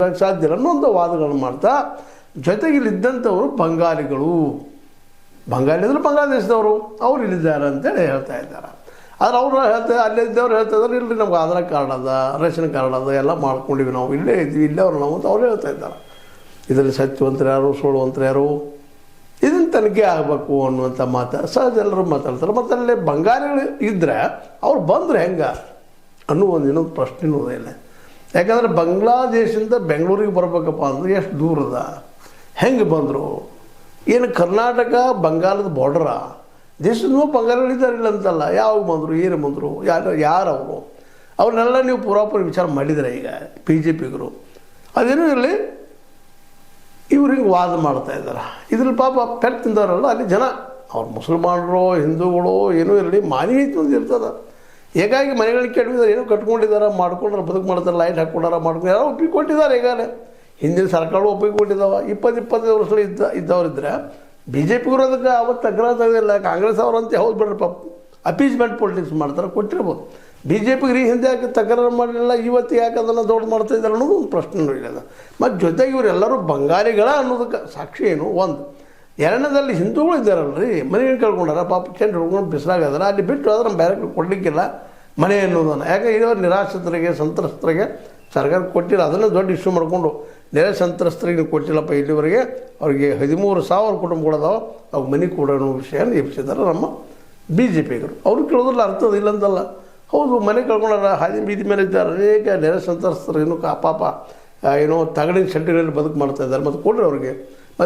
ಇರೋಕ್ಕೆ ಸಾಧ್ಯ ಇಲ್ಲ ಅನ್ನೋ ಒಂದು ವಾದಗಳನ್ನು ಮಾಡ್ತಾ, ಜೊತೆಗೆ ಇಲ್ಲಿದ್ದಂಥವರು ಬಂಗಾಳಿಗಳು, ಬಂಗಾಳಿ ಅಂದರೆ ಬಾಂಗ್ಲಾದೇಶದವರು, ಅವ್ರು ಇಲ್ಲಿದ್ದಾರೆ ಅಂತೇಳಿ ಹೇಳ್ತಾ ಇದ್ದಾರೆ. ಆದರೆ ಅವರು ಹೇಳ್ತಾರೆ, ಅಲ್ಲಿದ್ದವ್ರು ಹೇಳ್ತಾ ಇದ್ದಾರೆ, ಇಲ್ಲರಿ ನಮ್ಗೆ ಆಧಾರ್ ಕಾರ್ಡ್ ಅದ, ರೇಷನ್ ಕಾರ್ಡ್ ಅದ, ಎಲ್ಲ ಮಾಡ್ಕೊಂಡಿವಿ, ನಾವು ಇಲ್ಲೇ ಇದ್ವಿ, ಇಲ್ಲೇ ಅವ್ರು ನಾವು ಅಂತ ಅವ್ರು ಹೇಳ್ತಾ ಇದ್ದಾರೆ. ಇದರಲ್ಲಿ ಸತ್ಯವಂತರು ಯಾರು, ಸುಳ್ಳುವಂತರು ಯಾರು, ಇದನ್ನು ತನಿಖೆ ಆಗಬೇಕು ಅನ್ನುವಂಥ ಮಾತು ಸಹಜ ಎಲ್ಲರೂ ಮಾತಾಡ್ತಾರೆ. ಮತ್ತು ಅಲ್ಲಿ ಬಂಗಾಳಿಗಳು ಇದ್ದರೆ ಅವ್ರು ಬಂದರೆ ಹೆಂಗೆ ಅನ್ನೋ ಇನ್ನೊಂದು ಪ್ರಶ್ನೆನೂ ಇಲ್ಲ. ಯಾಕಂದರೆ ಬಾಂಗ್ಲಾದೇಶದಿಂದ ಬೆಂಗಳೂರಿಗೆ ಬರಬೇಕಪ್ಪ ಅಂದ್ರೆ ಎಷ್ಟು ದೂರದ, ಹೆಂಗೆ ಬಂದರು, ಏನು ಕರ್ನಾಟಕ ಬಂಗಾಳದ ಬಾರ್ಡರ, ದೇಶದ ಬಂಗಾಳಿಗಳಿದ್ದಾರೆ ಇಲ್ಲ ಅಂತಲ್ಲ, ಯಾವಾಗ ಬಂದರು, ಏನು ಬಂದರು, ಯಾರವರು, ಅವ್ರನ್ನೆಲ್ಲ ನೀವು ಪೂರಾಪುರ ವಿಚಾರ ಮಾಡಿದರೆ ಈಗ BJPಗರು ಅದೇನೂ ಇರಲಿ, ಇವ್ರು ಹಿಂಗೆ ವಾದ ಮಾಡ್ತಾ ಇದ್ದಾರೆ. ಇದ್ರಲ್ಲಿ ಪಾಪ ಪೆಟ್ಟು ತಿಂದವರಲ್ಲ ಅಲ್ಲಿ ಜನ, ಅವ್ರು ಮುಸಲ್ಮಾನರು ಹಿಂದೂಗಳು ಏನೂ ಇರಲಿ, ಮಾನವೀಯತೆ ಒಂದು ಇರ್ತದೆ. ಹೇಗಾಗಿ ಮನೆಗಳಿಗೆ ಕೆಡವಿದ್ದಾರೆ, ಏನೋ ಕಟ್ಕೊಂಡಿದ್ದಾರೆ, ಮಾಡ್ಕೊಂಡ್ರೆ ಬದುಕು ಮಾಡ್ತಾರೆ, ಲೈಟ್ ಹಾಕ್ಕೊಂಡಾರ, ಮಾಡ್ಕೊಂಡು ಯಾರೋ ಒಪ್ಪಿಕೊಟ್ಟಿದ್ದಾರೆ. ಈಗಾಗಲೇ ಹಿಂದಿನ ಸರ್ಕಾರ ಒಪ್ಪಿಕೊಟ್ಟಿದ್ದಾವೆ. 20-25 ವರ್ಷಗಳು ಇದ್ದವರಿದ್ದರೆ BJPಗರು ಅದಕ್ಕೆ ಅವತ್ತು ತಗ್ರಾತಾಗಿಲ್ಲ. ಕಾಂಗ್ರೆಸ್ ಅವರು ಅಂತ ಹೌದು ಬಿಡ್ರಿ ಪಾಪ, ಅಪೀಸ್ಮೆಂಟ್ ಪೊಲಿಟಿಕ್ಸ್ ಮಾಡ್ತಾರೆ, ಕೊಟ್ಟಿರ್ಬೋದು. BJPಗೆ ಹಿಂದೆ ಯಾಕೆ ತಕರಾರು ಮಾಡಲಿಲ್ಲ, ಇವತ್ತು ಯಾಕೆ ಅದನ್ನು ದೊಡ್ಡ ಮಾಡ್ತಾಯಿದ್ದಾರೆ ಅನ್ನೋದು ಒಂದು ಪ್ರಶ್ನೆನೂ ಇಲ್ಲ. ಮತ್ತು ಜೊತೆಗೆ ಇವರೆಲ್ಲರೂ ಬಂಗಾಳಿಗಳ ಅನ್ನೋದಕ್ಕೆ ಸಾಕ್ಷಿ ಏನು ಒಂದು. ಎರಡನೇದಲ್ಲಿ ಹಿಂದೂಗಳು ಇದ್ದಾರಲ್ರಿ, ಮನೆಗೆ ಕಳ್ಕೊಂಡಾರ, ಪಾಪ ಚೆಂಡು ಹಿಡ್ಕೊಂಡು ಬಿಸಿಲಾಗದಾರ, ಅಲ್ಲಿ ಬಿಟ್ಟು ಆದರೆ ನಮ್ಮ ಬೇರೆ ಕೊಡಲಿಕ್ಕಿಲ್ಲ ಮನೆ ಅನ್ನೋದನ್ನು. ಯಾಕೆ ಇವರು ನಿರಾಶ್ರಿತರಿಗೆ, ಸಂತ್ರಸ್ತರಿಗೆ ಸರ್ಕಾರ ಕೊಟ್ಟಿಲ್ಲ, ಅದನ್ನು ದೊಡ್ಡ ಇಶ್ಯೂ ಮಾಡಿಕೊಂಡು ಸಂತ್ರಸ್ತರಿಗೆ ಕೊಟ್ಟಿಲ್ಲಪ್ಪ ಇಲ್ಲಿವರೆಗೆ, ಅವರಿಗೆ 13,000 ಕುಟುಂಬಗಳದಾವ, ಅವು ಮನೆ ಕೊಡೋ ವಿಷಯ ಎಬ್ಸಿದ್ದಾರೆ ನಮ್ಮ BJPಗರು. ಅವರು ಕೇಳೋದ್ರಲ್ಲಿ ಅರ್ಥದ ಇಲ್ಲ ಅಂತಲ್ಲ, ಹೌದು ಮನೆ ಕಳ್ಕೊಂಡಾರ, ಹಾದಿ ಬೀದಿ ಮೇಲೆ ಇದ್ದಾರೆ, ಅನೇಕ ಸಂತ್ರಸ್ತರು, ಏನೋ ಪಾಪ ಏನೋ ತಗಡಿನ ಶೆಡ್ಗಳಲ್ಲಿ ಬದುಕು ಮಾಡ್ತಾಯಿದ್ದಾರೆ, ಮತ್ತು ಕೊಡ್ರಿ ಅವ್ರಿಗೆ